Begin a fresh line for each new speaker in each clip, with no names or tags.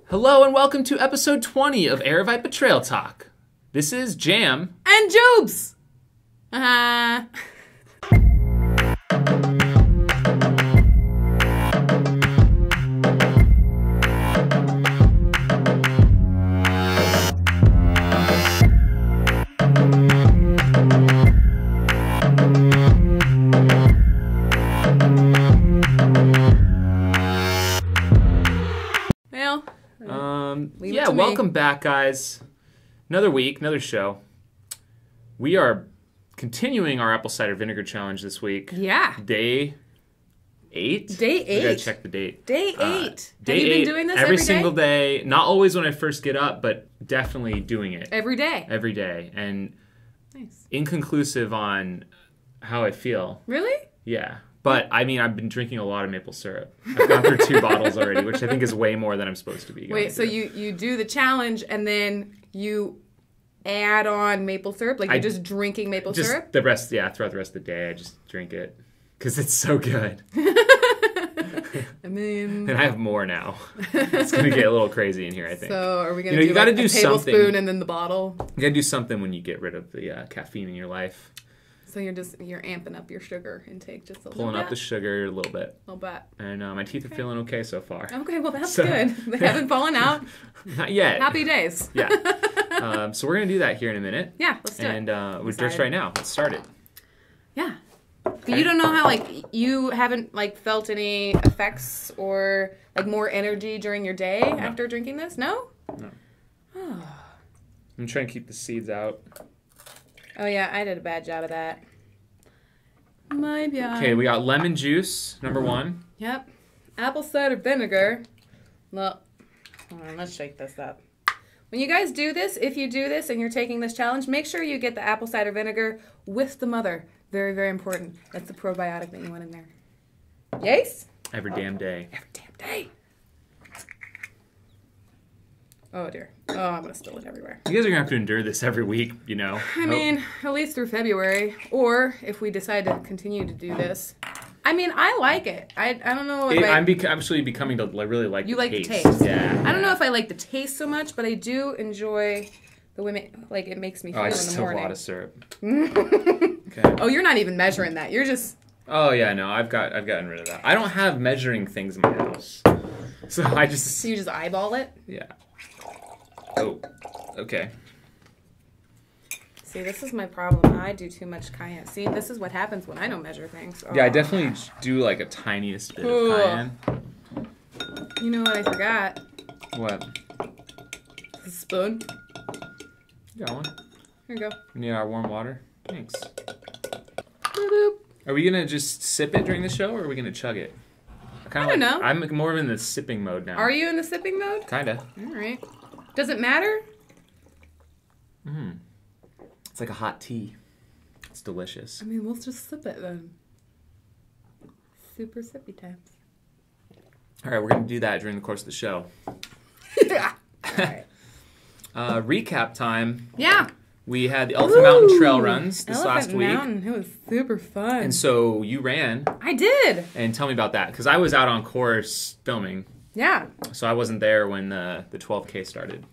Hello and welcome to episode 20 of Aravite Betrayal Talk. This is Jam.
And Jobs!
Yeah, welcome back, guys. Another week, another show. We are continuing our apple cider vinegar challenge this week.
Yeah.
Day 8?
Day 8.
I gotta check the date.
Day 8.
Day
Have you
8,
been doing this
every
day?
single day? Not always when I first get up, but definitely doing it.
Every day.
Every day. And
Nice.
inconclusive on how I feel.
Really?
Yeah. But, I mean, I've been drinking a lot of maple syrup. I've gone through 2 bottles already, which I think is way more than I'm supposed to be.
Wait, so you do the challenge and then you add on maple syrup? Like you're just drinking maple syrup?
The rest, yeah, throughout the rest of the day, I just drink it. Because it's so good.
I mean...
And I have more now. It's going to get a little crazy in here, I think.
So are we going to
you
do,
gotta
like,
do
a tablespoon
something.
and then the bottle?
You got to do something when you get rid of the caffeine in your life.
So you're amping up your sugar intake just a little bit?
Pulling up the sugar a little bit.
A little bit.
And my teeth are feeling okay so far.
Okay, well, that's good. They haven't fallen out.
Not yet.
Happy days.
Yeah. So we're going to do that here in a minute.
Yeah, let's do it.
And we're just right now. Let's start it.
Yeah.
Okay.
You don't know how, like, you haven't, like, felt any effects or, like, more energy during your day after drinking this? No?
No. I'm trying to keep the seeds out.
Oh, yeah, I did a bad job of that. My bad.
Okay, we got lemon juice, number 1.
Yep. Apple cider vinegar. Well, hold on, let's shake this up. When you guys do this, if you do this and you're taking this challenge, make sure you get the apple cider vinegar with the mother. Very, very important. That's the probiotic that you want in there. Yes?
Every damn day.
Every damn day. Oh, dear. Oh, I'm going to spill it everywhere.
You guys are going to have to endure this every week, you know.
I mean, at least through February. Or if we decide to continue to do this. I mean, I like it. I don't know if
I'm actually becoming to really like
You
the
like
taste.
the taste.
Yeah.
I don't know if I like the taste so much, but I do enjoy the way it makes me feel
I
in
just
the
have a
morning.
lot of syrup. Okay.
Oh, you're not even measuring that. You're just...
Oh, yeah, no, I've gotten rid of that. I don't have measuring things in my house. So I just...
So you just eyeball it?
Yeah. Oh, okay.
See, this is my problem. I do too much cayenne. See, this is what happens when I don't measure things. Oh,
Yeah, I definitely do like a tiniest bit of
Ugh.
cayenne.
You know what I forgot?
What?
The spoon.
You got one?
Here you go.
We need our warm water? Thanks.
Boop.
Are we going to just sip it during the show, or are we going to chug it?
I don't know.
I'm more in the sipping mode now.
Are you in the sipping mode?
Kinda.
All right. Does it matter?
It's like a hot tea. It's delicious.
I mean, we'll just sip it then. Super sippy time.
All right, we're going to do that during the course of the show.
Yeah. All right.
Recap time.
Yeah.
We had the Elephant Mountain Trail runs this
Elephant
last week.
Mountain. It was super fun.
And so you ran.
I did.
And tell me about that, because I was out on course filming.
Yeah.
So I wasn't there when the 12K started.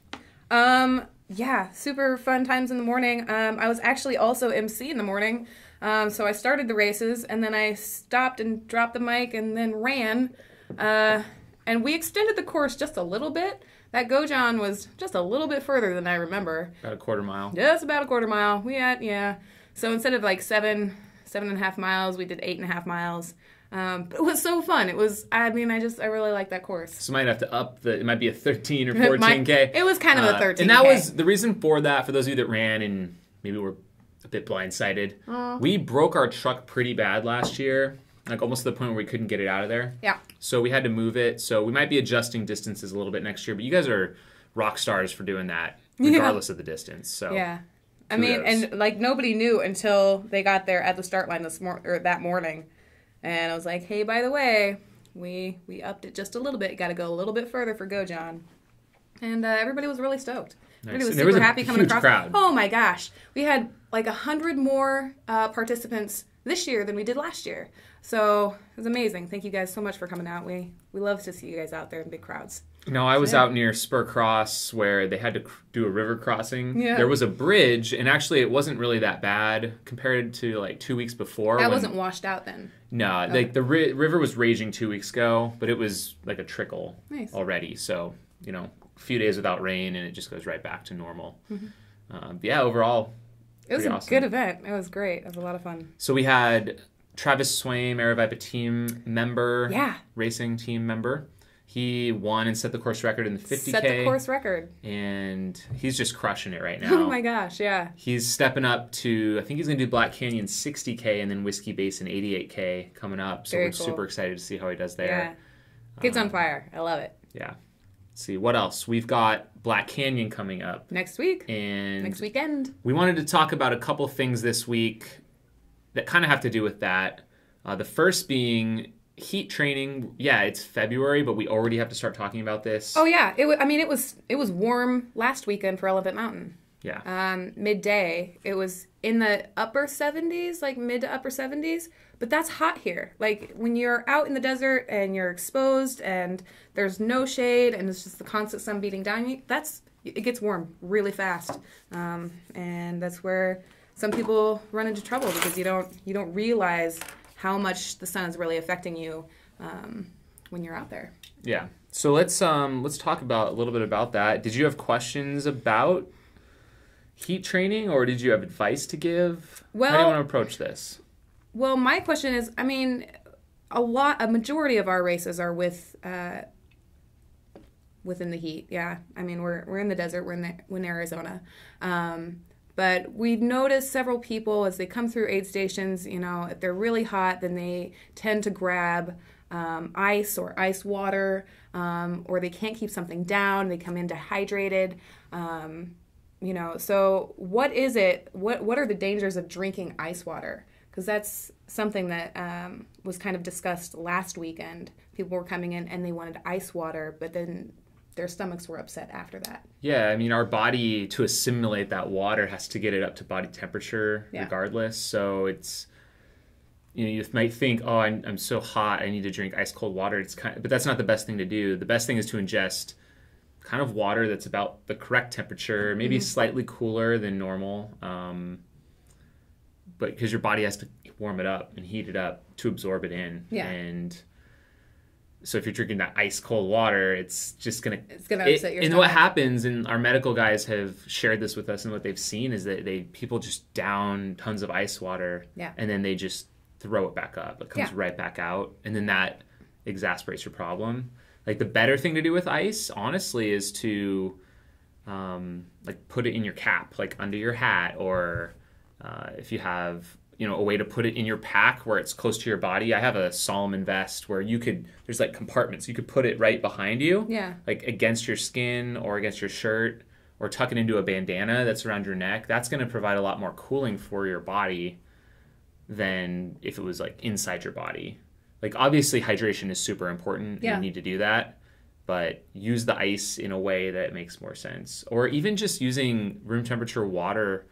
Yeah, super fun times in the morning. I was actually also MC in the morning. So I started the races, and then I stopped and dropped the mic and then ran. And we extended the course just a little bit. That Gojon was just a little bit further than I remember.
About a quarter mile.
Just about a quarter mile. We had, yeah. So instead of like 7.5 miles, we did 8.5 miles. But it was so fun. It was, I mean, I really like that course.
So might have to up it might be a 13 or 14K.
It was kind of a 13K.
And that was the reason for that, for those of you that ran and maybe were a bit blindsided. We broke our truck pretty bad last year, like almost to the point where we couldn't get it out of there.
Yeah.
So we had to move it. So we might be adjusting distances a little bit next year, but you guys are rock stars for doing that, regardless of the distance. So
yeah. I mean, and like nobody knew until they got there at the start line that morning. And I was like, hey, by the way, we upped it just a little bit. Got to go a little bit further for Gojon. And everybody was really stoked.
Nice.
Everybody was
There was
super
a
happy coming
huge
across.
crowd.
Oh my gosh. We had like 100 more participants this year than we did last year. So it was amazing. Thank you guys so much for coming out. We love to see you guys out there in big crowds.
No, I was
Yeah.
out near Spur Cross where they had to do a river crossing.
Yeah.
There was a bridge, and actually it wasn't really that bad compared to like 2 weeks before.
That
when-
wasn't washed out then.
No,
Okay.
like the river was raging 2 weeks ago, but it was like a trickle
Nice.
already. So, a few days without rain, and it just goes right back to normal.
Mm-hmm.
Yeah, overall,
It was
pretty
a
awesome.
good event. It was great. It was a lot of fun.
So we had Travis Swaim, Aravaipa team member,
Yeah.
racing team member. He won and set the course record in the 50K.
Set the course record.
And he's just crushing it right now.
Oh my gosh, yeah.
He's stepping up to, I think he's going to do Black Canyon 60K and then Whiskey Basin 88K coming up. So
Very
we're
cool.
super excited to see how he does
Yeah.
there.
Kids on fire. I love it.
Yeah. Let's see, what else? We've got Black Canyon coming up.
Next week.
And
Next weekend.
we wanted to talk about a couple things this week that kind of have to do with that. The first being heat training. Yeah, it's February, but we already have to start talking about this.
Oh yeah. It was warm last weekend for Elephant Mountain.
Yeah.
Midday. It was in the upper 70s, like mid to upper 70s. But that's hot here. Like when you're out in the desert and you're exposed and there's no shade and it's just the constant sun beating down you, it gets warm really fast. And that's where some people run into trouble because you don't realize how much the sun is really affecting you when you're out there.
Yeah. So let's talk about a little bit about that. Did you have questions about heat training, or did you have advice to give? How do you
Well-
want to approach this?
Well, my question is, I mean, a majority of our races are within the heat. Yeah, I mean, we're in the desert. We're in Arizona, but we've noticed several people as they come through aid stations. If they're really hot, then they tend to grab ice or ice water, or they can't keep something down. They come in dehydrated. So what is it? What are the dangers of drinking ice water? Because that's something that was kind of discussed last weekend. People were coming in and they wanted ice water, but then their stomachs were upset after that.
Yeah, I mean, our body, to assimilate that water, has to get it up to body temperature regardless. So it's, you might think, oh, I'm so hot, I need to drink ice cold water. But that's not the best thing to do. The best thing is to ingest kind of water that's about the correct temperature, maybe slightly cooler than normal. But because your body has to warm it up and heat it up to absorb it in.
Yeah.
And so if you're drinking that ice cold water, it's just going to
upset your
And
stomach.
what happens, and our medical guys have shared this with us, and what they've seen is that people just down tons of ice water.
Yeah.
And then they just throw it back up. It comes right back out. And then that exasperates your problem. Like the better thing to do with ice, honestly, is to put it in your cap, like under your hat, or if you have a way to put it in your pack where it's close to your body. I have a Solomon vest where there's like compartments. You could put it right behind you, like against your skin or against your shirt, or tuck it into a bandana that's around your neck. That's going to provide a lot more cooling for your body than if it was like inside your body. Like obviously hydration is super important.
Yeah.
You need to do that, but use the ice in a way that makes more sense. Or even just using room temperature water,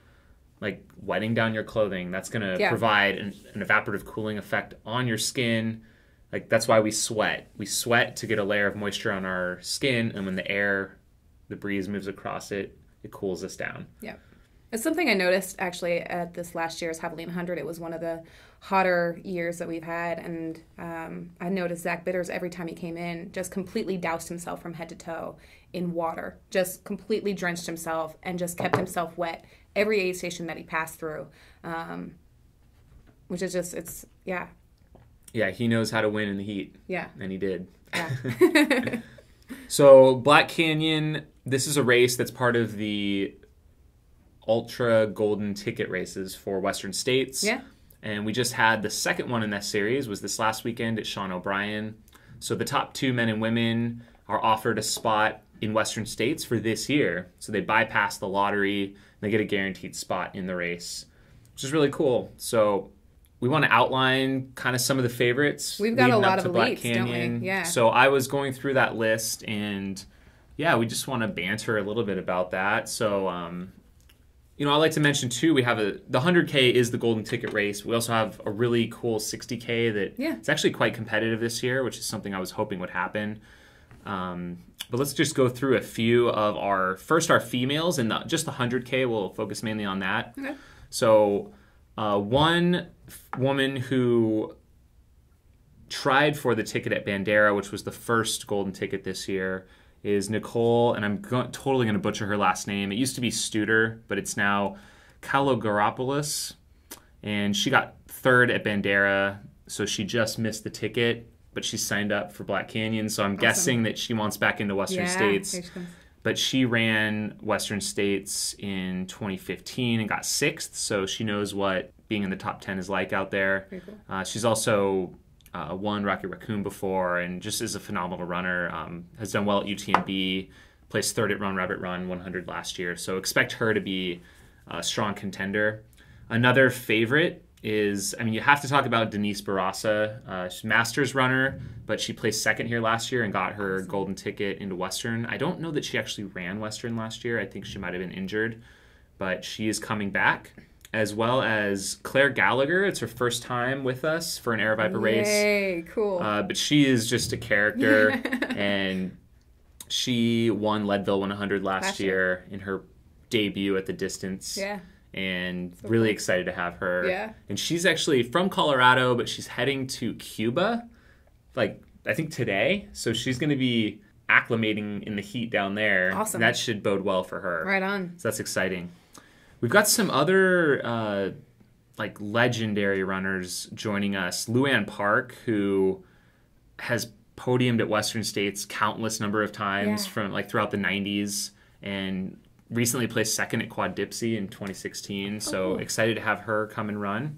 like wetting down your clothing. That's going to provide an evaporative cooling effect on your skin. Like that's why we sweat. We sweat to get a layer of moisture on our skin, and when the breeze moves across it, it cools us down.
Yeah. It's something I noticed actually at this last year's Javelina 100. It was one of the hotter years that we've had, and I noticed Zach Bitters every time he came in just completely doused himself from head to toe in water, just completely drenched himself and just kept himself wet every aid station that he passed through, which is just,
Yeah, he knows how to win in the heat.
Yeah.
And he did.
Yeah.
So Black Canyon, this is a race that's part of the Ultra Golden Ticket races for Western States.
Yeah.
And we just had the second one in that series, was this last weekend at Sean O'Brien. So the top 2 men and women are offered a spot in Western States for this year. So they bypass the lottery and they get a guaranteed spot in the race, which is really cool. So we want to outline kind of some of the favorites.
We've got a
leading up
lot of
to Black
elites, don't we?
Canyon.
Yeah.
So I was going through that list, and yeah, we just want to banter a little bit about that. So, I'd like to mention too, we have the 100K is the golden ticket race. We also have a really cool 60K that it's actually quite competitive this year, which is something I was hoping would happen. But let's just go through a few of our females, and just the 100K. We'll focus mainly on that.
Okay.
So one woman who tried for the ticket at Bandera, which was the first golden ticket this year, is Nicole, and I'm totally going to butcher her last name. It used to be Studer, but it's now Kalogeropoulos, and she got third at Bandera, so she just missed the ticket, but she signed up for Black Canyon, so I'm guessing that she wants back into Western States.
Here she comes.
But she ran Western States in 2015 and got 6th, so she knows what being in the top 10 is like out there.
Very cool.
She's also won Rocky Raccoon before and just is a phenomenal runner. Has done well at UTMB, placed 3rd at Run Rabbit Run 100 last year, so expect her to be a strong contender. Another favorite is, you have to talk about Denise Barasa. She's a Masters runner, but she placed 2nd here last year and got her golden ticket into Western. I don't know that she actually ran Western last year. I think she might have been injured, but she is coming back. As well as Claire Gallagher. It's her first time with us for an Aravaipa race.
Yay, cool.
But she is just a character, and she won Leadville 100 last year in her debut at the distance.
Yeah.
And so really excited to have her.
Yeah.
And she's actually from Colorado, but she's heading to Cuba, I think today. So she's going to be acclimating in the heat down there.
Awesome.
And that should bode well for her.
Right on.
So that's exciting. We've got some other legendary runners joining us. Luann Park, who has podiumed at Western States countless number of times from throughout the 90s, and recently placed 2nd at Quad Dipsy in 2016. So excited to have her come and run.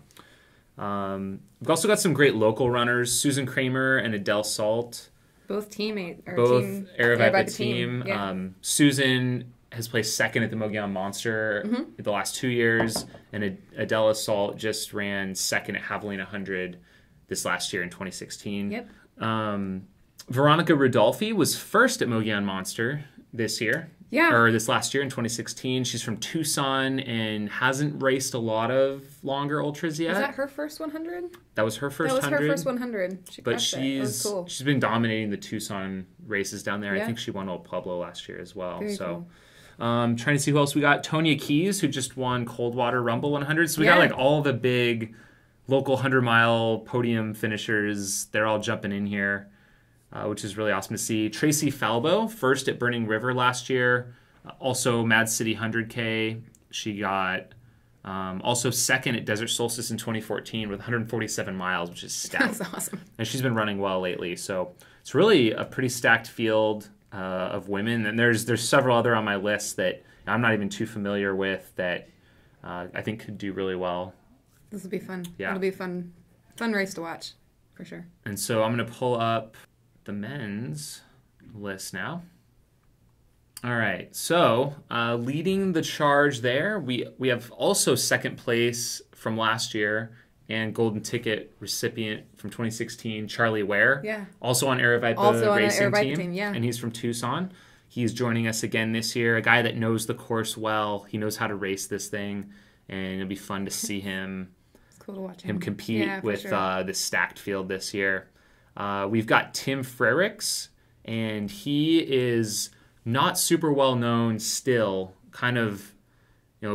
We've also got some great local runners, Susan Kramer and Adele Salt.
Both teammates.
Both Aravaipa
team. Yeah.
Susan has placed 2nd at the Mogollon Monster the last 2 years, and Adele Assault just ran 2nd at Javelina 100 this last year in 2016.
Yep.
Veronica Rodolfi was 1st at Mogollon Monster this year.
Yeah.
Or this last year in 2016. She's from Tucson and hasn't raced a lot of longer ultras yet.
Was that her first 100?
That was her first 100.
That was her first 100.
But she's been dominating the Tucson races down there.
Yeah.
I think she won Old Pueblo last year as well.
Very
so.
Cool.
Trying to see who else we got. Tonya Keys, who just won Coldwater Rumble 100. So we got all the big local 100-mile podium finishers. They're all jumping in here, which is really awesome to see. Tracy Falbo, 1st at Burning River last year. Also Mad City 100K. She got also 2nd at Desert Solstice in 2014 with 147 miles, which is stout.
That's awesome.
And she's been running well lately. So it's really a pretty stacked field of women, and there's several other on my list that I'm not even too familiar with that I think could do really well.
This will be fun.
Yeah.
It'll be a fun race to watch, for sure.
And so I'm going to pull up the men's list now. All right, so leading the charge there, we have also 2nd place from last year and golden ticket recipient from 2016, Charlie Ware.
Yeah.
Also on Aravaipa racing team.
Yeah.
And he's from Tucson. He's joining us again this year. A guy that knows the course well. He knows how to race this thing, and it'll be fun to see him.
It's cool to watch him
Compete with the stacked field this year. We've got Tim Frericks, and he is not super well known still. Kind of.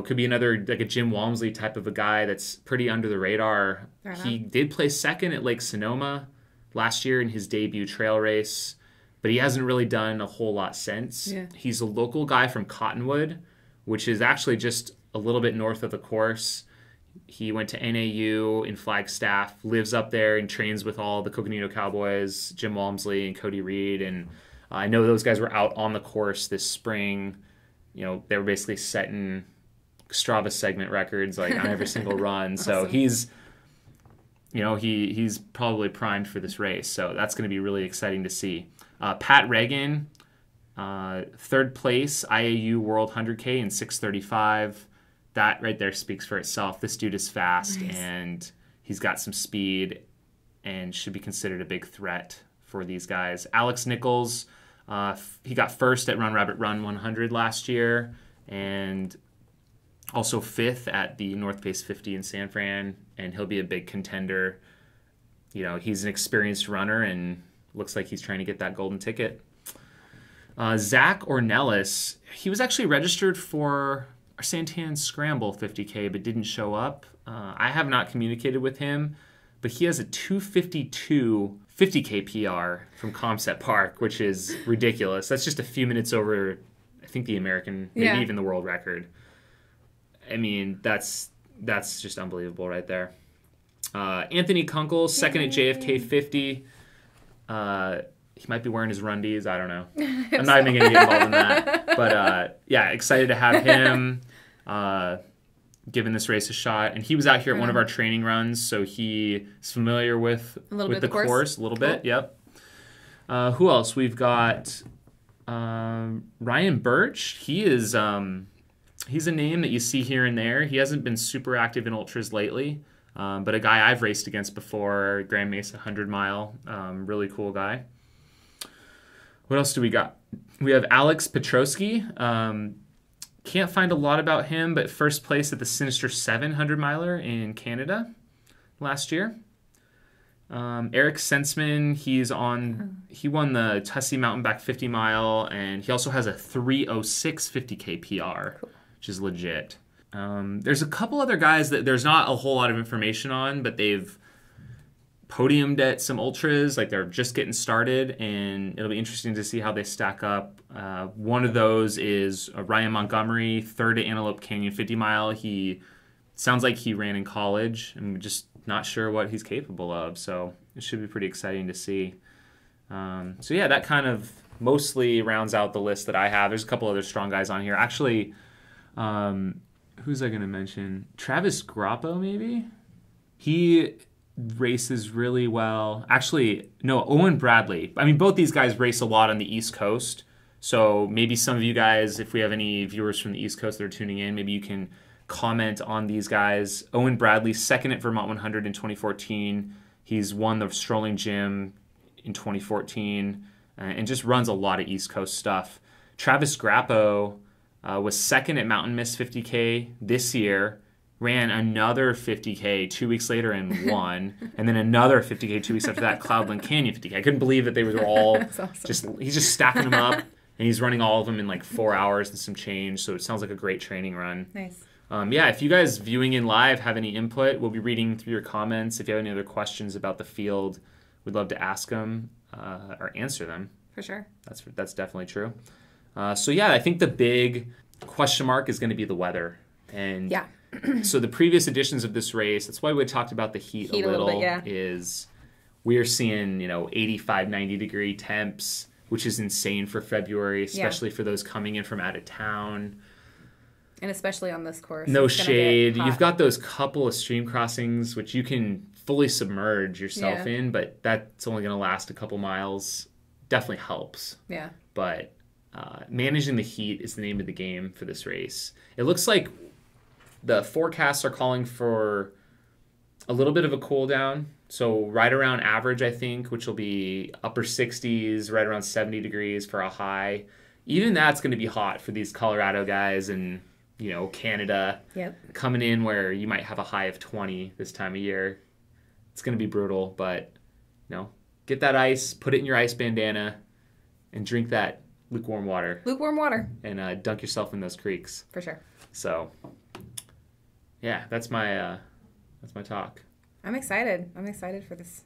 Could be another, a Jim Walmsley type of a guy that's pretty under the radar. He did place 2nd at Lake Sonoma last year in his debut trail race, but he hasn't really done a whole lot since.
Yeah.
He's a local guy from Cottonwood, which is actually just a little bit north of the course. He went to NAU in Flagstaff, lives up there and trains with all the Coconino Cowboys, Jim Walmsley and Cody Reed. And I know those guys were out on the course this spring. They were basically setting Strava segment records on every single run. So
Awesome.
he's probably primed for this race. So that's going to be really exciting to see. Pat Reagan, 3rd place IAU World 100K in 6:35. That right there speaks for itself. This dude is fast and he's got some speed and should be considered a big threat for these guys. Alex Nichols, he got 1st at Run Rabbit Run 100 last year and also 5th at the North Pace 50 in San Fran, and he'll be a big contender. He's an experienced runner and looks like he's trying to get that golden ticket. Zach Ornelas, he was actually registered for our Santan Scramble 50K, but didn't show up. I have not communicated with him, but he has a 2:52 50K PR from Comset Park, which is ridiculous. That's just a few minutes over, I think, the American, maybe even the world record. I mean, that's just unbelievable right there. Anthony Kunkel, second at JFK 50. He might be wearing his rundies. I don't know. I'm not even going to get involved in that. But yeah, excited to have him giving this race a shot. And he was out here at one of our training runs, so he is familiar with the course a little bit. Yep. Who else? We've got Ryan Birch. He is he's a name that you see here and there. He hasn't been super active in ultras lately, but a guy I've raced against before, Grand Mesa 100 mile. Really cool guy. What else do we got? We have Alex Petrosky. Can't find a lot about him, but first place at the Sinister 700 miler in Canada last year. Eric Sensman, he won the Tussey Mountain Back 50 mile, and he also has a 3:06 50K PR, which is legit. There's a couple other guys that there's not a whole lot of information on, but they've podiumed at some ultras, like they're just getting started, and it'll be interesting to see how they stack up. One of those is Ryan Montgomery, third at Antelope Canyon 50 mile. He sounds like he ran in college. I'm just not sure what he's capable of, so it should be pretty exciting to see. So yeah, that kind of mostly rounds out the list that I have. There's a couple other strong guys on here. Actually, who's I going to mention? Travis Grappo, maybe? He races really well. Actually, no, Owen Bradley. I mean, both these guys race a lot on the East Coast. So maybe some of you guys, if we have any viewers from the East Coast that are tuning in, maybe you can comment on these guys. Owen Bradley, second at Vermont 100 in 2014. He's won the Strolling Gym in 2014 and just runs a lot of East Coast stuff. Travis Grappo was second at Mountain Mist 50K this year. Ran another 50K 2 weeks later and won, and then another 50K 2 weeks after that, Cloudland Canyon 50K. I couldn't believe that they were all awesome. He's just stacking them up, and he's running all of them in like 4 hours and some change, so it sounds like a great training run.
Nice.
Yeah, if you guys viewing in live have any input, we'll be reading through your comments. If you have any other questions about the field, we'd love to ask them or answer them.
For sure.
That's definitely true. So yeah, I think the big question mark is going to be the weather. And
yeah.
So the previous editions of this race, that's why we talked about the heat a little
bit, yeah.
Is we're seeing, 85, 90 degree temps, which is insane for February, especially for those coming in from out of town.
And especially on this course.
No shade. You've got those couple of stream crossings, which you can fully submerge yourself in, but that's only going to last a couple miles. Definitely helps. Yeah. But managing the heat is the name of the game for this race. It looks like the forecasts are calling for a little bit of a cool down. So right around average, I think, which will be upper 60s, right around 70 degrees for a high. Even that's going to be hot for these Colorado guys and, Canada. Yep. Coming in where you might have a high of 20 this time of year. It's going to be brutal, but, get that ice, put it in your ice bandana, and drink that lukewarm water.
Lukewarm water.
And dunk yourself in those creeks.
For sure.
So, yeah, that's my talk.
I'm excited. I'm excited for this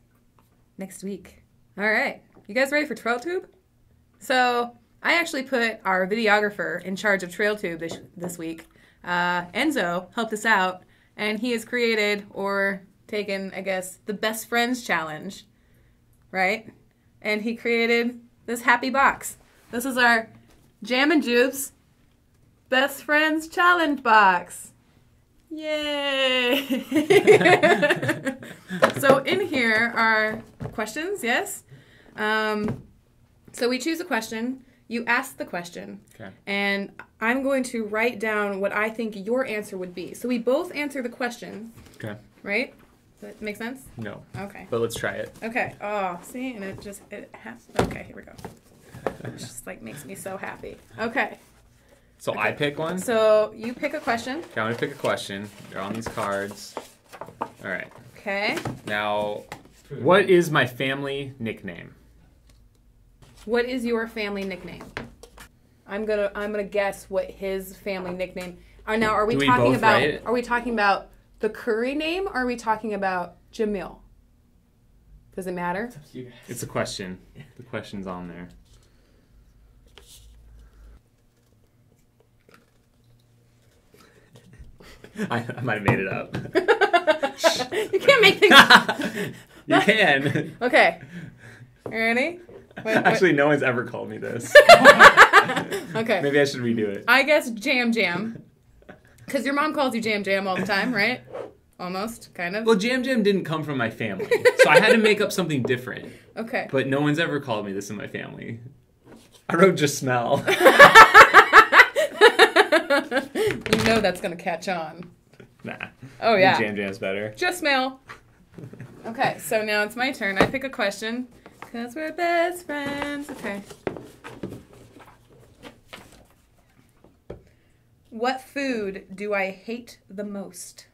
next week. All right. You guys ready for TrailTube? So I actually put our videographer in charge of TrailTube this week. Enzo helped us out, and he has created or taken, I guess, the Best Friends Challenge, right? And he created this happy box. This is our Jam and Jubes Best Friends Challenge box. Yay! So in here are questions, yes? So we choose a question. You ask the question. Okay. And I'm going to write down what I think your answer would be. So we both answer the question. Okay. Right? Does that make sense?
No.
Okay.
But let's try it.
Okay. Oh, see? And it has... Okay, here we go. It just, makes me so happy. Okay.
So okay. I pick one?
So you pick a question.
Okay, I'm going to pick a question. They're on these cards. All right.
Okay.
Now, what is my family nickname?
What is your family nickname? I'm gonna guess what his family nickname. Now, are we
Do we
talking
both
about?
write?
Are we talking about the Curry name? Or are we talking about Jamil? Does it matter?
You guys.
It's a question. The question's on there. I might have made it up.
You can't make things.
You can.
Okay. You ready?
Actually, no one's ever called me this.
Okay.
Maybe I should redo it.
I guess Jam Jam. Because your mom calls you Jam Jam all the time, right? Almost, kind of.
Well, Jam Jam didn't come from my family, so I had to make up something different.
Okay.
But no one's ever called me this in my family. I wrote just smell.
You know that's going to catch on.
Nah.
Oh, yeah.
Jam Jam's better.
Just smell. Okay, so now it's my turn. I pick a question. Because we're best friends. Okay. What food do I hate the most?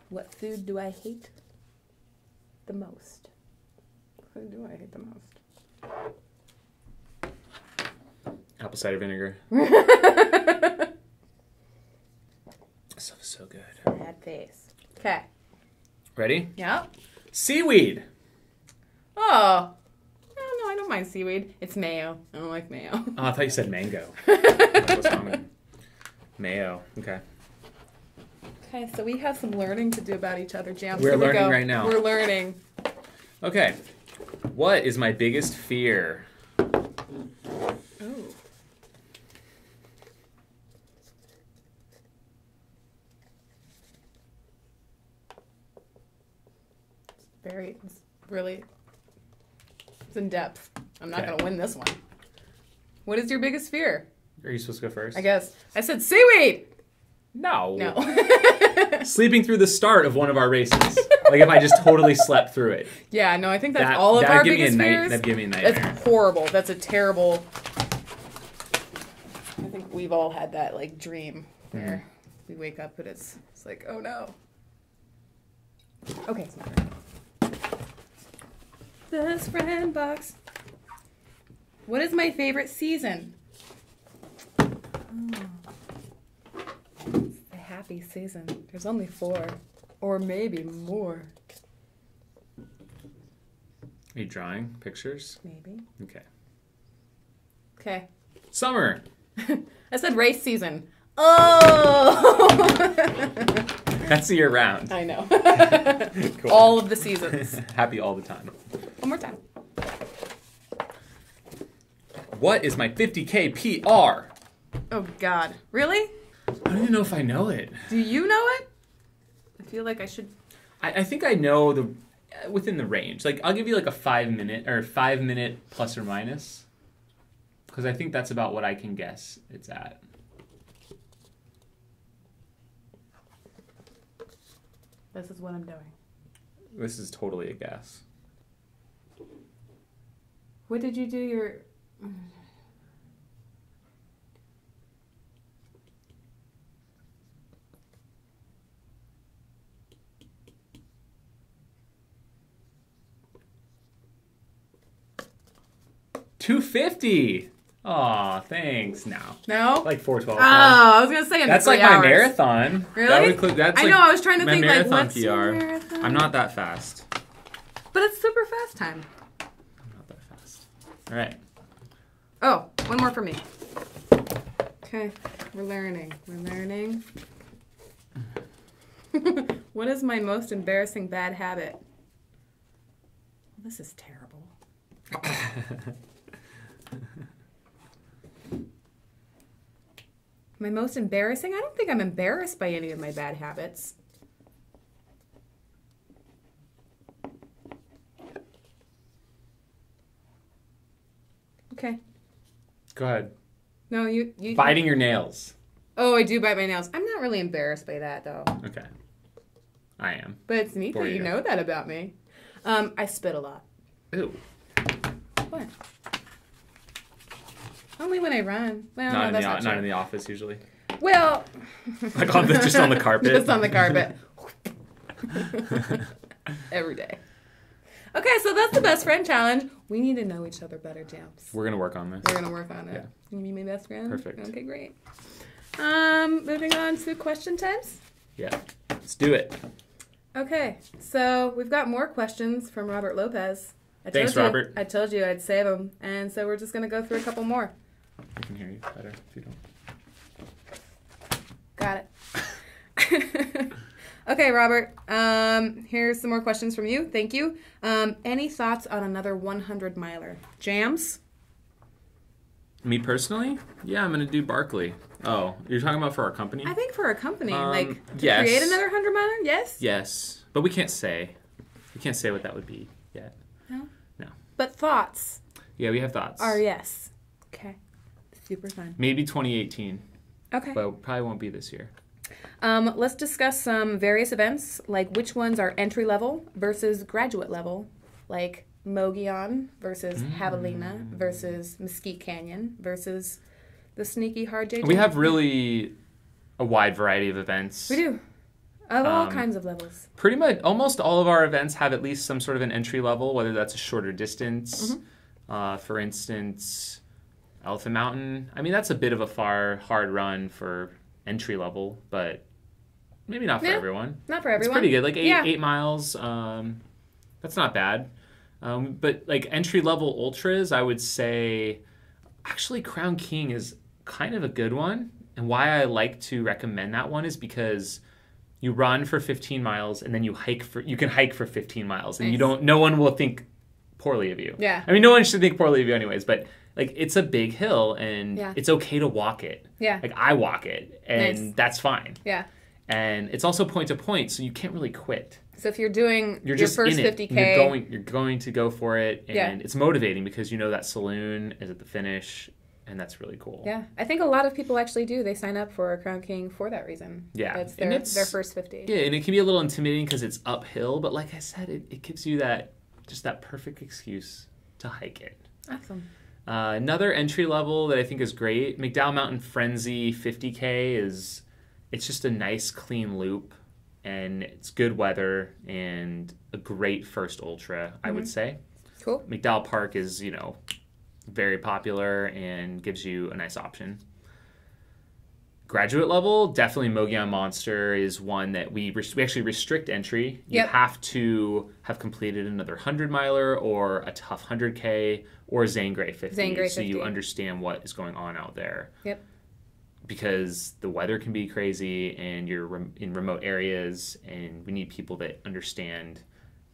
What food do I hate the most? What food do I hate the most?
Apple cider vinegar. Stuff is so good.
Bad face. Okay.
Ready?
Yep.
Seaweed.
Oh. No, I don't mind seaweed. It's mayo. I don't like mayo.
Oh, I thought you said mango. What's wrong with mayo? Okay.
Okay, so we have some learning to do about each other, Jam.
We're
Here we
learning
go.
right now.
We're learning.
Okay. What is my biggest fear?
Ooh. It's in depth. I'm not
Okay.
going to win this one. What is your biggest fear?
Are you supposed to go first?
I guess. I said seaweed!
No.
No.
Sleeping through the start of one of our races. Like if I just totally slept through it.
Yeah, no, I think that's all of our biggest fears.
That'd give me a nightmare.
That's horrible. That's a terrible... I think we've all had that, like, dream where we wake up and it's like, oh no. Okay, it's my turn. Best friend box. What is my favorite season? It's the happy season. There's only 4. Or maybe more.
Are you drawing pictures?
Maybe.
Okay.
Okay.
Summer.
I said race season. Oh!
That's the year round.
I know.
Cool.
All of the seasons.
Happy all the time.
One more time.
What is my 50K PR?
Oh, God. Really?
I don't even know if I know it.
Do you know it? I feel like I should...
I think I know the within the range. Like I'll give you like a 5 minute plus or minus. Because I think that's about what I can guess it's at.
This is what I'm doing.
This is totally a guess.
What did you do your...
$250. Aw, thanks. No.
No?
Like 412.
Oh, I was going to say in
That's
3
like
hours.
my marathon.
Really?
That would include, that's
I
like
know, I was trying to
my
think, like,
marathon
what's
PR.
your marathon?
I'm not that fast.
But it's super fast time.
I'm not that fast. All right.
Oh, one more for me. Okay, we're learning. We're learning. What is my most embarrassing bad habit? This is terrible. My most embarrassing? I don't think I'm embarrassed by any of my bad habits. Okay.
Go ahead.
No, you
Biting your nails.
Oh, I do bite my nails. I'm not really embarrassed by that, though.
Okay. I am.
But it's neat
There
that
you
you
go.
know that about me. I spit a lot.
Ooh.
What? Only when I run. Well,
Not,
no,
in
that's
the,
not
not
true.
in the office usually.
Well,
Like on the, just on the carpet.
just on the carpet. Every day. Okay, so that's the best friend challenge. We need to know each other better, Jams.
We're going to work on this.
We're going to work on it.
Yeah.
Can you be my best friend?
Perfect.
Okay, great. Moving on to question times.
Yeah. Let's do it.
Okay, so we've got more questions from Robert Lopez.
Thanks, Robert.
I told you I'd save them, and so we're just going to go through a couple more.
I can hear you better if you don't.
Got it. Okay, Robert. Here's some more questions from you. Thank you. Any thoughts on another 100 miler? Jams?
Me personally? Yeah, I'm going to do Barkley. Oh, you're talking about for our company?
I think for a company, to
yes.
create another 100 miler, yes?
Yes, but we can't say. We can't say what that would be yet.
No?
No.
But thoughts
Yeah, we have thoughts.
are yes. Okay. Super fun.
Maybe 2018,
Okay.
but probably won't be this year.
Let's discuss some various events, like which ones are entry level versus graduate level, like Mogollon versus Javelina versus Mesquite Canyon versus the sneaky hard JJ.
We have really a wide variety of events.
We do. Of all kinds of levels.
Pretty much almost all of our events have at least some sort of an entry level, whether that's a shorter distance. For instance, Elephant Mountain. I mean, that's a bit of a hard run for entry level, but maybe not for everyone.
Not for everyone.
It's pretty good. Like 8 miles. That's not bad. But like entry level ultras, I would say actually Crown King is kind of a good one. And why I like to recommend that one is because you run for 15 miles and then you can hike for 15 miles and
Nice.
no one will think poorly of you.
Yeah.
I mean, no one should think poorly of you anyways, but like it's a big hill and
Yeah.
it's okay to walk it.
Yeah.
Like I walk it and
Nice.
that's fine.
Yeah.
And it's also point to point, so you can't really quit.
So if you're doing
You're
your
just
first
in it.
50K.
And you're going to go for it, and
Yeah.
it's motivating because you know that saloon is at the finish, and that's really cool.
Yeah. I think a lot of people actually do. They sign up for Crown King for that reason.
Yeah.
That's
And
their first 50.
Yeah, and it can be a little intimidating because it's uphill, but like I said, it gives you that perfect excuse to hike it.
Awesome.
Another entry level that I think is great, McDowell Mountain Frenzy 50K it's just a nice clean loop, and it's good weather and a great first ultra, I would say.
Cool.
McDowell Park is, very popular and gives you a nice option. Graduate level, definitely Mogollon Monster is one that we actually restrict entry. You
Yep.
have to have completed another 100 miler or a tough 100K or Zangray 50.
Zangray
so you
50.
understand what is going on out there.
Yep.
Because the weather can be crazy and you're in remote areas, and we need people that understand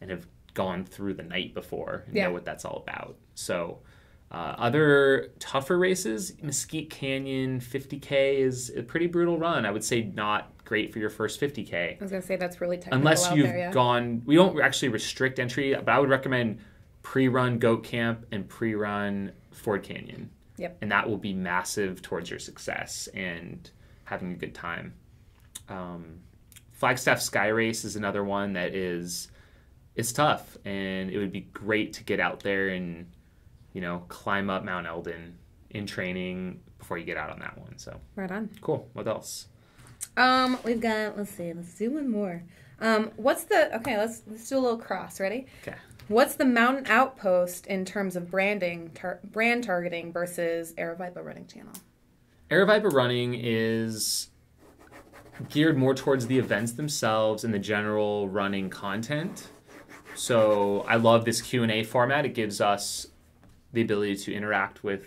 and have gone through the night before and know what that's all about. So other tougher races, Mesquite Canyon 50K is a pretty brutal run. I would say not great for your first 50K.
I was going to say that's really technical
Unless
out
you've
there, yeah.
gone, we don't actually restrict entry, but I would recommend pre-run Goat Camp and pre-run Ford Canyon.
Yep.
And that will be massive towards your success and having a good time. Flagstaff Sky Race is another one that it's tough, and it would be great to get out there and climb up Mount Eldon in training before you get out on that one. So
Right on.
cool. What else?
We've got, let's do one more. Let's do a little cross. Ready?
Okay.
What's the Mountain Outpost in terms of brand targeting versus Aravaipa Running Channel?
Aravaipa Running is geared more towards the events themselves and the general running content. So I love this Q&A format. It gives us the ability to interact with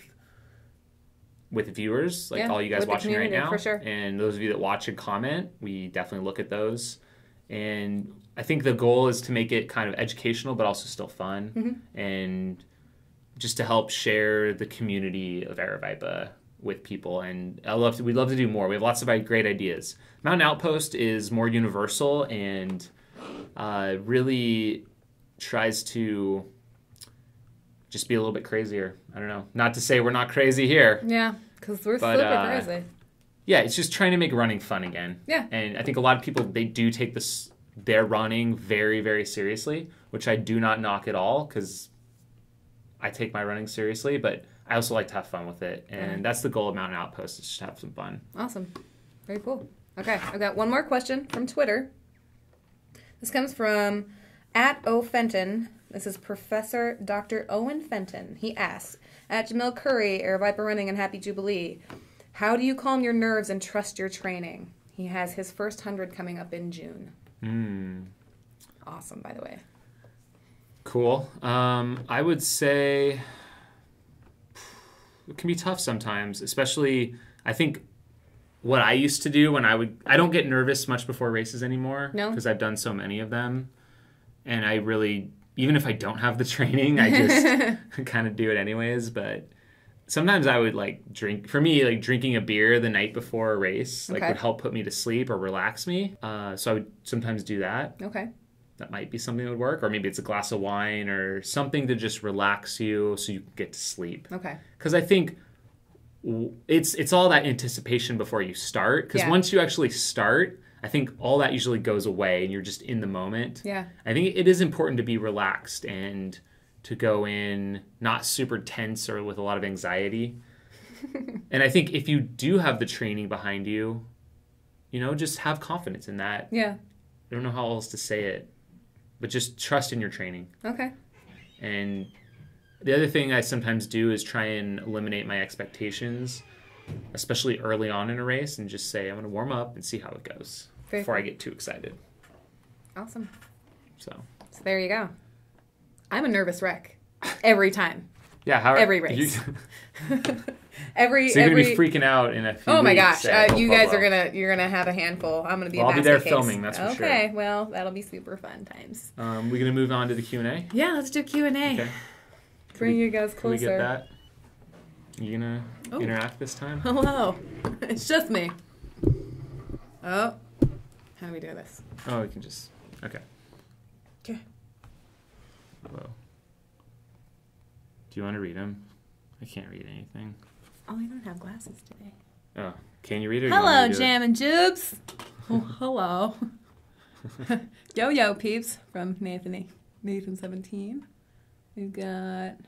viewers, like all you guys
with the
watching right
community,
now.
for sure.
And those of you that watch and comment, we definitely look at those. And I think the goal is to make it kind of educational, but also still fun. And just to help share the community of Aravaipa with people. And we'd love to do more. We have lots of great ideas. Mountain Outpost is more universal and really tries to just be a little bit crazier. I don't know. Not to say we're not crazy here.
Yeah, because we're super crazy.
Yeah, it's just trying to make running fun again.
Yeah.
And I think a lot of people, they do take their running very, very seriously, which I do not knock at all because I take my running seriously, but I also like to have fun with it. And that's the goal of Mountain Outpost, is just have some fun.
Awesome. Very cool. Okay, I've got one more question from Twitter. This comes from @OFenton This is Professor Dr. Owen Fenton. He asks, at Jamil Curry, Air Viper Running, and Happy Jubilee, how do you calm your nerves and trust your training? He has his first 100 coming up in June. Awesome, by the way.
Cool. I would say it can be tough sometimes, especially I think what I used to do when I don't get nervous much before races anymore.
No?
Because I've done so many of them. And I really, even if I don't have the training, I just kind of do it anyways. But sometimes I would drink, for me, drinking a beer the night before a race would help put me to sleep or relax me. So I would sometimes do that.
Okay.
That might be something that would work. Or maybe it's a glass of wine or something to just relax you so you can get to sleep.
Okay.
Because I think it's all that anticipation before you start. Because once you actually start, I think all that usually goes away and you're just in the moment.
Yeah.
I think it is important to be relaxed and to go in not super tense or with a lot of anxiety. And I think if you do have the training behind you, just have confidence in that.
Yeah.
I don't know how else to say it, but just trust in your training.
Okay.
And the other thing I sometimes do is try and eliminate my expectations, especially early on in a race, and just say, I'm going to warm up and see how it goes before I get too excited.
Awesome.
So
there you go. I'm a nervous wreck every time.
Yeah,
every race. every
so you're gonna be freaking out in a few
Oh my
weeks
gosh, you guys you're gonna have a handful. I'm gonna be.
I'll be there
case.
filming. That's for sure.
Okay, well that'll be super fun times.
We're gonna move on to the Q&A.
Yeah, let's do Q&A. Okay. Bring you guys closer.
Can we get that? You gonna interact this time?
Hello, it's just me. Oh, how do we do this?
Oh, we can just okay.
Okay.
Whoa. Do you want to read them? I can't read anything.
Oh, I don't have glasses today.
Oh, can you read it?
Hello, Jam and Jubes. Oh, hello. Yo peeps from Nathan 17. We've got.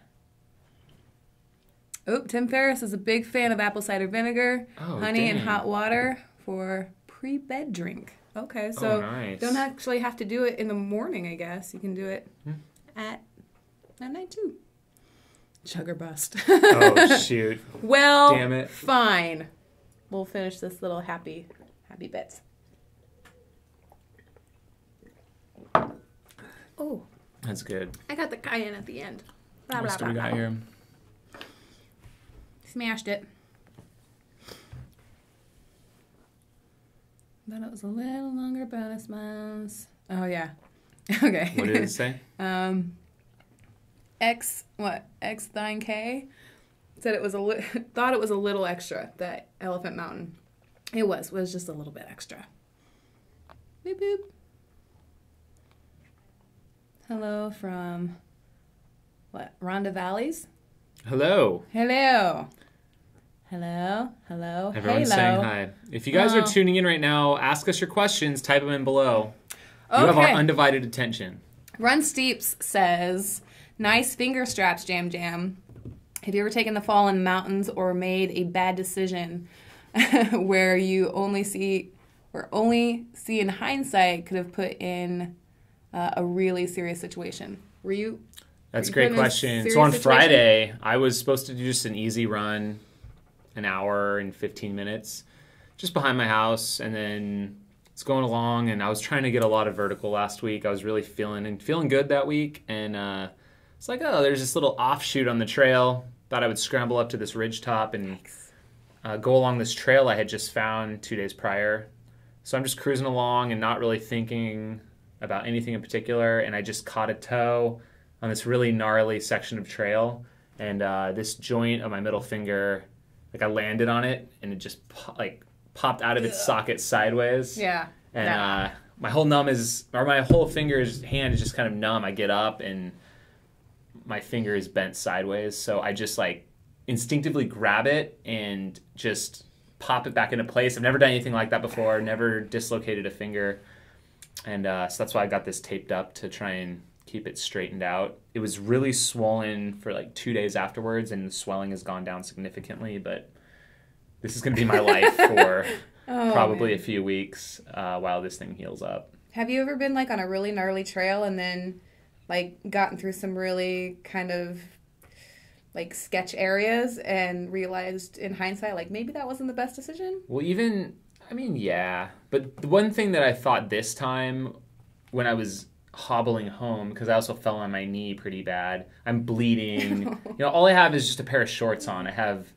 Oh, Tim Ferriss is a big fan of apple cider vinegar, honey, and hot water for pre-bed drink. Okay, so
nice.
Don't actually have to do it in the morning, I guess. You can do it at night too. Sugar bust.
Oh, shoot.
Well,
damn it.
Fine. We'll finish this little happy bits. Oh.
That's good.
I got the cayenne at the end.
What do we got here?
Smashed it. But it was a little longer bonus miles. Oh, yeah. Okay.
What did it say?
X9K said it was thought it was a little extra, that Elephant Mountain. It was just a little bit extra. Boop boop. Hello from Rhonda Valleys.
Hello.
Everyone's
saying hi. If you guys are tuning in right now, ask us your questions, type them in below. You have our undivided attention.
Run Steeps says, nice finger straps, Jam Jam. Have you ever taken the fall in the mountains or made a bad decision where you only see in hindsight could have put in a really serious situation?
That's a great question. So on Friday, I was supposed to do just an easy run, an hour and 15 minutes, just behind my house, and then it's going along, and I was trying to get a lot of vertical last week. I was really feeling good that week, and it's like, there's this little offshoot on the trail. Thought I would scramble up to this ridge top and go along this trail I had just found 2 days prior. So I'm just cruising along and not really thinking about anything in particular, and I just caught a toe on this really gnarly section of trail, and this joint of my middle finger, I landed on it, and it just popped out of its socket sideways.
Yeah.
And my whole finger's hand is just kind of numb. I get up and my finger is bent sideways, so I just instinctively grab it and just pop it back into place. I've never done anything like that before. Never dislocated a finger, and so that's why I got this taped up to try and keep it straightened out. It was really swollen for 2 days afterwards, and the swelling has gone down significantly, but this is going to be my life for probably a few weeks while this thing heals up.
Have you ever been on a really gnarly trail and then like gotten through some really kind of like sketch areas and realized in hindsight, like maybe that wasn't the best decision.
Well, yeah. But the one thing that I thought this time when I was hobbling home, because I also fell on my knee pretty bad, I'm bleeding. All I have is just a pair of shorts on. I have,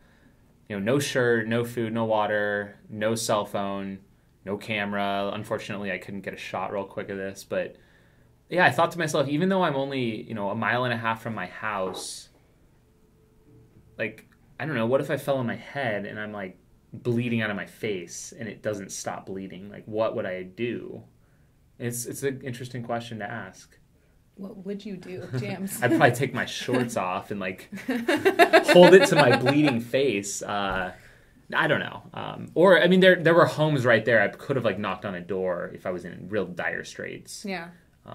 no shirt, no food, no water, no cell phone, no camera. Unfortunately, I couldn't get a shot real quick of this. But yeah, I thought to myself, even though I'm only, a mile and a half from my house, like, I don't know, what if I fell on my head and I'm like bleeding out of my face and it doesn't stop bleeding? Like, what would I do? It's an interesting question to ask.
What would you do, James?
I'd probably take my shorts off and like hold it to my bleeding face. I don't know. Or I mean, there were homes right there. I could have like knocked on a door if I was in real dire straits.
Yeah.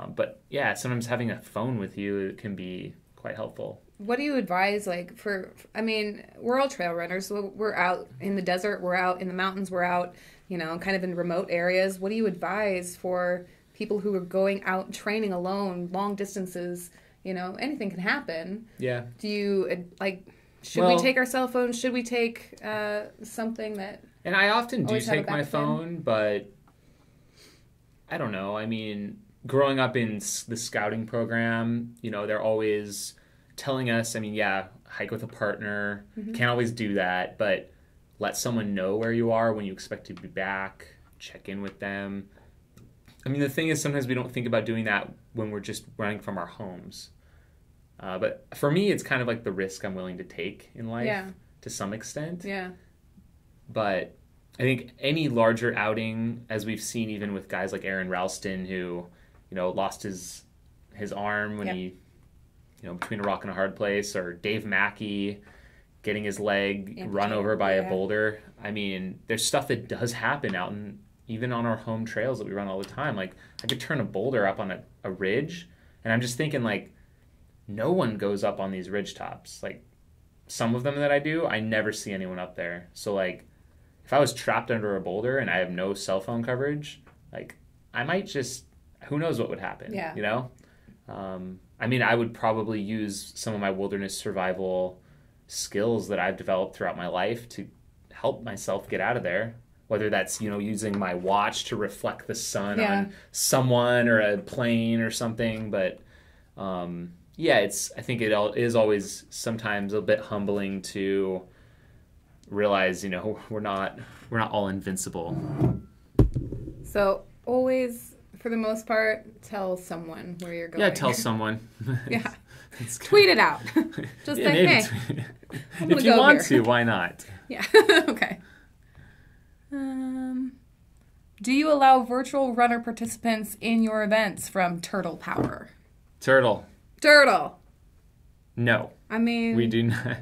But yeah, sometimes having a phone with you can be quite helpful.
What do you advise, like, we're all trail runners. So we're out in the desert, we're out in the mountains, we're out, kind of in remote areas. What do you advise for people who are going out training alone, long distances? Anything can happen.
Yeah.
Do you, should we take our cell phones? Should we take something that...
And I often do take my phone, but I don't know. I mean, growing up in the scouting program, they're always telling us, hike with a partner. Mm-hmm. Can't always do that, but let someone know where you are when you expect to be back. Check in with them. I mean, the thing is, sometimes we don't think about doing that when we're just running from our homes. But for me, it's kind of like the risk I'm willing to take in life to some extent.
Yeah.
But I think any larger outing, as we've seen even with guys like Aaron Ralston, who, lost his arm when he, between a rock and a hard place, or Dave Mackey getting his leg run over by a boulder. I mean, there's stuff that does happen out in, even on our home trails that we run all the time. Like, I could turn a boulder up on a ridge, and I'm just thinking, like, no one goes up on these ridge tops. Like, some of them that I do, I never see anyone up there. So, like, if I was trapped under a boulder and I have no cell phone coverage, like, I might just, who knows what would happen, I would probably use some of my wilderness survival skills that I've developed throughout my life to help myself get out of there. Whether that's, using my watch to reflect the sun on someone or a plane or something. But, I think it is always sometimes a bit humbling to realize, we're not all invincible.
So always, for the most part, tell someone where you're going.
Yeah, tell someone.
Yeah. Tweet it out. Just say, hey,
if you want to, why not?
Yeah. Okay. Do you allow virtual runner participants in your events from Turtle Power?
Turtle.
No. I mean...
We do not.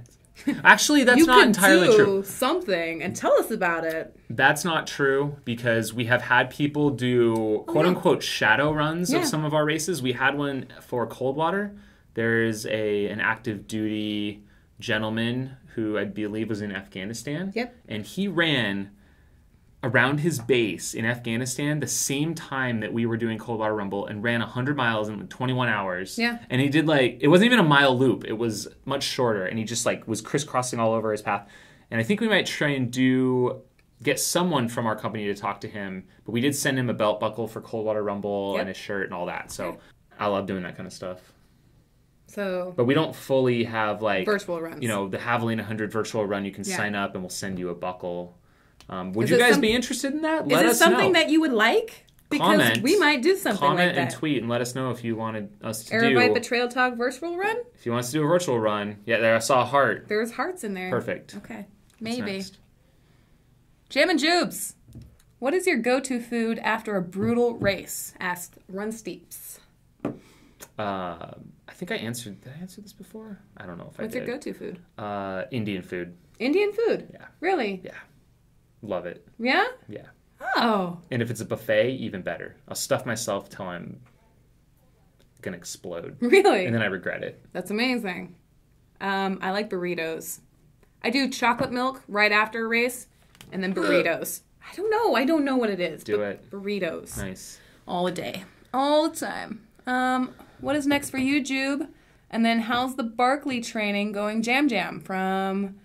Actually, that's not entirely true.
You could do something and tell us about it.
That's not true, because we have had people do quote-unquote shadow runs of some of our races. We had one for Coldwater. There's an active duty gentleman who I believe was in Afghanistan.
Yep.
And he ran around his base in Afghanistan the same time that we were doing Coldwater Rumble, and ran 100 miles in 21 hours.
Yeah.
And he did it wasn't even a mile loop. It was much shorter. And he just was crisscrossing all over his path. And I think we might try and get someone from our company to talk to him. But we did send him a belt buckle for Coldwater Rumble and a shirt and all that. So I love doing that kind of stuff. But we don't fully have
virtual runs.
The Javelina 100 virtual run. You can sign up and we'll send you a buckle. Would you guys be interested in that? Let us know.
Is it something that you would like? Because we might do something like that.
Comment and tweet and let us know if you wanted us to
Everybody the Trail Talk virtual run?
If you want us to do a virtual run. Yeah, there I saw a heart.
There's hearts in there.
Perfect.
Okay. Maybe. Jam and Jubes. What is your go-to food after a brutal race? Asked Run Steeps.
I think I answered... Did I answer this before? I don't know if I did.
What's your go-to food?
Indian food.
Indian food?
Yeah.
Really?
Yeah. Love it.
Yeah?
Yeah.
Oh.
And if it's a buffet, even better. I'll stuff myself till I'm going to explode.
Really?
And then I regret it.
That's amazing. I like burritos. I do chocolate milk right after a race, and then burritos. I don't know what it is.
Do it.
Burritos.
Nice.
All day. All the time. what is next for you, Jube? And then how's the Barkley training going? Jam Jam from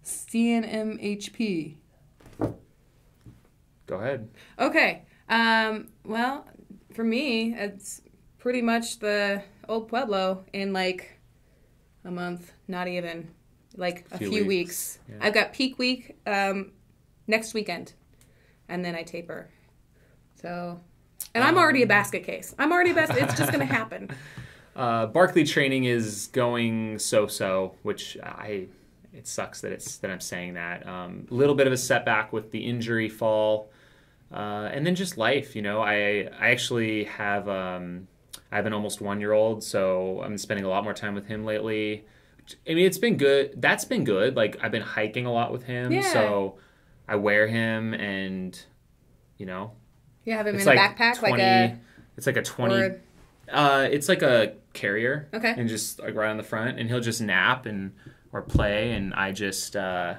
CNMHP.
Go ahead.
Okay. Well, for me, it's pretty much the old Pueblo in like a month, not even, like a few weeks. Yeah. I've got peak week next weekend, and then I taper. So, and I'm already a basket case. It's just going to happen.
Barkley training is going so-so, which it sucks that I'm saying that. A little bit of a setback with the injury fall, and then just life. You know, I actually have I have an almost 1-year-old, so I'm spending a lot more time with him lately. I mean, it's been good. That's been good. Like, I've been hiking a lot with him, so I wear him, and you know,
you have him in a backpack,
20, it's like a 20. It's like a carrier,
okay,
and just like right on the front, and he'll just nap or play, and I just so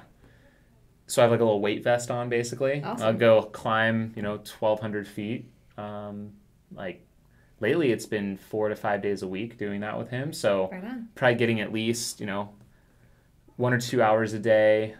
I have like a little weight vest on, basically.
Awesome.
I'll go climb 1,200 feet. Like lately, it's been 4 to 5 days a week doing that with him. So probably getting at least 1 or 2 hours a day,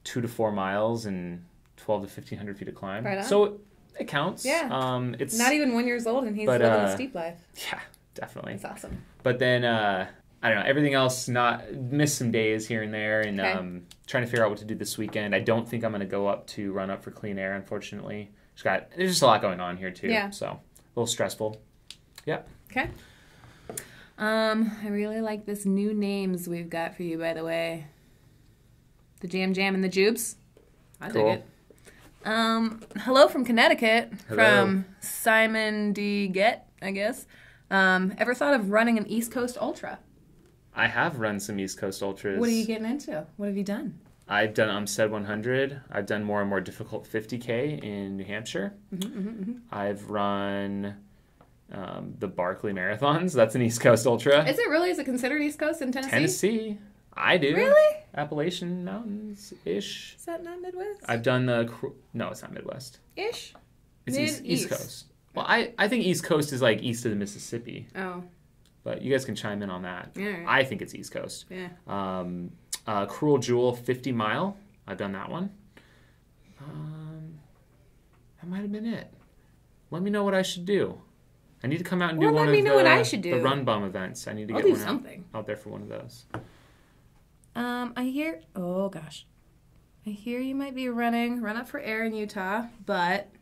2 to 4 miles, and 12 to 1,500 feet of climb. So it counts.
Yeah.
It's
not even 1 year old, and he's living a steep life.
Yeah, definitely.
That's awesome.
But then I don't know. Everything else, missed some days here and there, and trying to figure out what to do this weekend. I don't think I'm going to go up to run up for Clean Air, unfortunately. There's just a lot going on here too.
Yeah.
So a little stressful. Yeah.
Okay. I really like this new names we've got for you, by the way. The Jam Jam and the Jubes. I dig it. Hello from Connecticut.
Hello.
From Simon D. Get, I guess. Ever thought of running an East Coast Ultra?
I have run some East Coast Ultras.
What are you getting into? What have you done?
I've done Umstead 100. I've done more and more difficult 50K in New Hampshire. I've run the Barkley Marathons. That's an East Coast Ultra.
Is it really? Is it considered East Coast in Tennessee?
Tennessee. I do.
Really?
Appalachian Mountains-ish.
Is that not Midwest?
I've done no, it's not Midwest.
Ish?
It's East Coast. Well, I think East Coast is like east of the Mississippi.
Oh.
But you guys can chime in on that.
Yeah.
I think it's East Coast.
Yeah.
Cruel Jewel 50 mile. I've done that one. That might have been it. Let me know what I should do. I need to come out and do one of the Run Bum events. I need to get one out there for one of those.
I hear you might be running Run Up for Air in Utah, but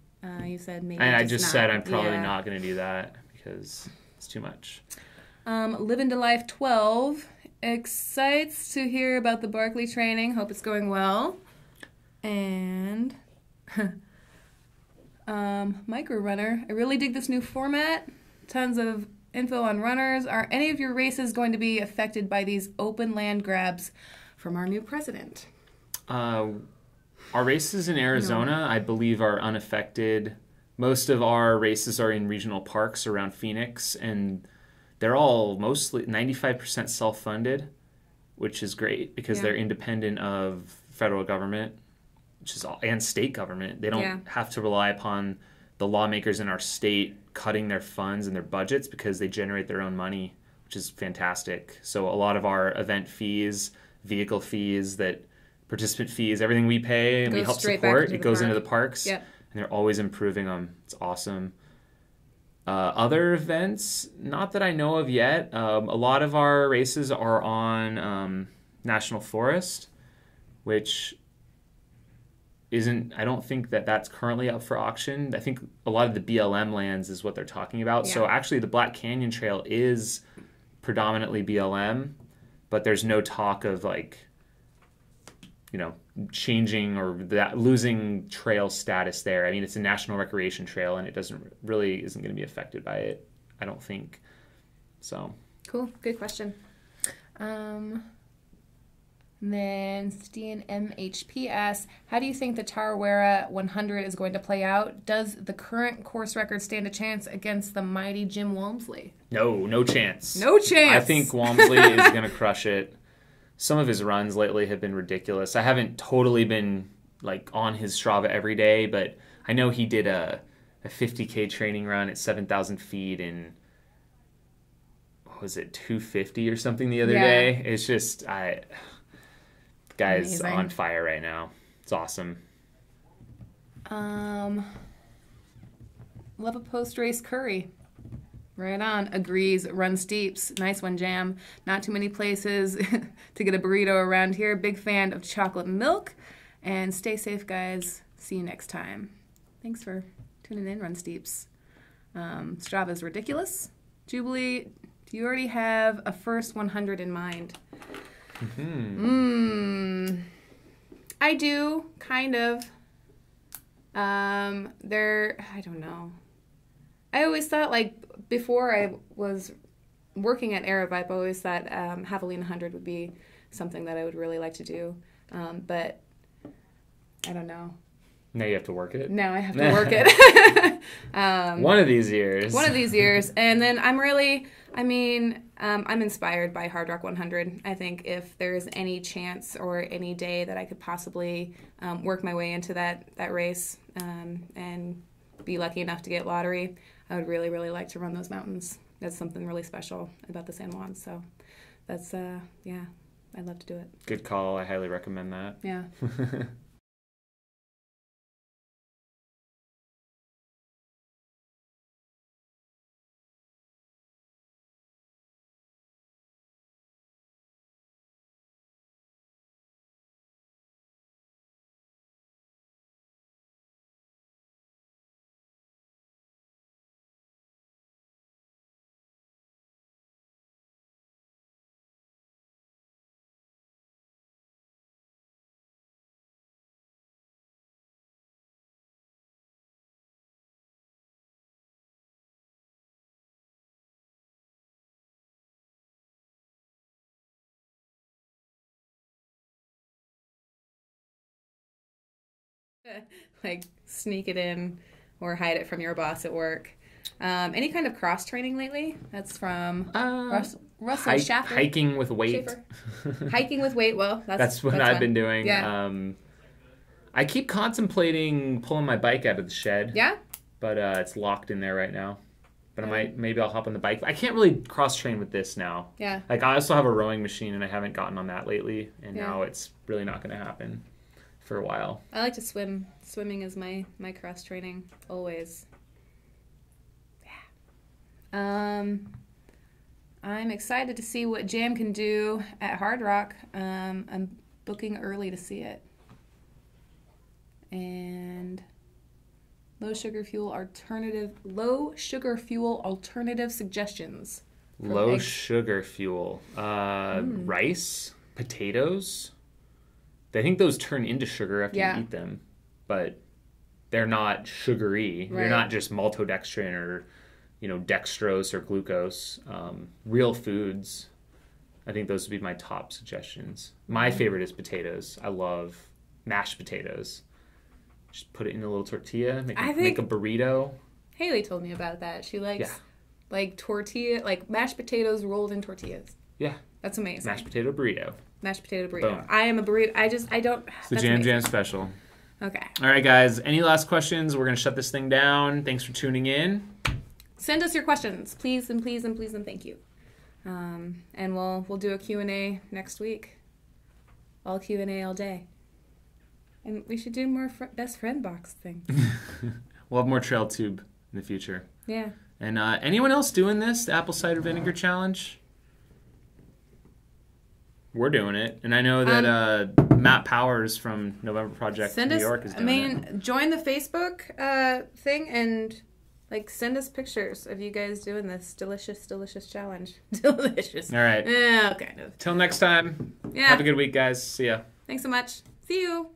you said maybe.
And I just said I'm probably not going to do that because it's too much.
Living to Life 12 excites to hear about the Barkley training. Hope it's going well. And Micro Runner, I really dig this new format. Tons of info on runners. Are any of your races going to be affected by these open land grabs from our new president?
Our races in Arizona, I believe, are unaffected. Most of our races are in regional parks around Phoenix, and they're all mostly 95% self-funded, which is great because they're independent of federal government, and state government. They don't have to rely upon the lawmakers in our state cutting their funds and their budgets because they generate their own money, which is fantastic. So a lot of our event fees, vehicle fees, participant fees, everything we pay and we help support, it goes into the parks.
Yep.
And they're always improving them. It's awesome. Other events, not that I know of yet. A lot of our races are on National Forest, which I don't think that's currently up for auction. I think a lot of the BLM lands is what they're talking about. Yeah. So actually the Black Canyon Trail is predominantly BLM, but there's no talk of changing or losing trail status there. I mean, it's a national recreation trail and it isn't going to be affected by it, I don't think. So
cool. Good question. Then Steen MHP asks, how do you think the Tarawera 100 is going to play out? Does the current course record stand a chance against the mighty Jim Walmsley?
No chance.
No chance.
I think Walmsley is going to crush it. Some of his runs lately have been ridiculous. I haven't totally been on his Strava every day, but I know he did a 50K training run at 7,000 feet in was it 250 or something the other
Yeah.
day? It's just guy's
Amazing.
on fire right now. It's awesome.
Love a post-race curry. Right on. Agrees. Run steeps. Nice one, Jam. Not too many places to get a burrito around here. Big fan of chocolate milk. And stay safe, guys. See you next time. Thanks for tuning in, Run Steeps. Strava's ridiculous. Jubilee, do you already have a first 100 in mind? I do, kind of. I don't know. I always thought, like, before I was working at Aerovibe, I always thought Javelina 100 would be something that I would really like to do. But I don't know.
Now you have to work it?
Now I have to work it.
One of these years.
One of these years. And then I'm inspired by Hard Rock 100. I think if there's any chance or any day that I could possibly work my way into that race and be lucky enough to get lottery, I would really, really like to run those mountains. That's something really special about the San Juan. So that's, yeah, I'd love to do it.
Good call. I highly recommend that.
Yeah. Like sneak it in or hide it from your boss at work. Any kind of cross training lately? That's from Russell Schaffer.
Hiking with weight.
Hiking with weight. Well,
that's what I've been doing. Yeah. I keep contemplating pulling my bike out of the shed.
Yeah.
But it's locked in there right now. But maybe I'll hop on the bike. I can't really cross train with this now.
Yeah.
Like I also have a rowing machine and I haven't gotten on that lately, and now it's really not going to happen for a while. I
like to swim. Swimming is my cross training always. Yeah. I'm excited to see what Jam can do at Hard Rock. I'm booking early to see it. And low sugar fuel alternative suggestions.
Low sugar fuel. Rice, potatoes. I think those turn into sugar after you eat them, but they're not sugary. Right. They're not just maltodextrin or, dextrose or glucose. Real foods. I think those would be my top suggestions. My favorite is potatoes. I love mashed potatoes. Just put it in a little tortilla, make a burrito.
Haley told me about that. She likes like tortilla, like mashed potatoes rolled in tortillas.
Yeah.
That's amazing.
Mashed potato burrito.
Mashed potato burrito. Boom. I am a burrito. I don't.
It's the Jam special.
Okay.
All right, guys. Any last questions? We're going to shut this thing down. Thanks for tuning in.
Send us your questions. Please and please and please and thank you. And we'll do a Q&A next week. All Q&A all day. And we should do more best friend box things.
We'll have more Trail Tube in the future.
Yeah.
And anyone else doing this, the apple cider vinegar challenge? We're doing it. And I know that Matt Powers from November Project New York is doing it.
Join the Facebook thing and send us pictures of you guys doing this delicious, delicious challenge. Delicious.
All right.
Yeah, kind of.
Till next time.
Yeah.
Have a good week, guys. See ya.
Thanks so much. See you.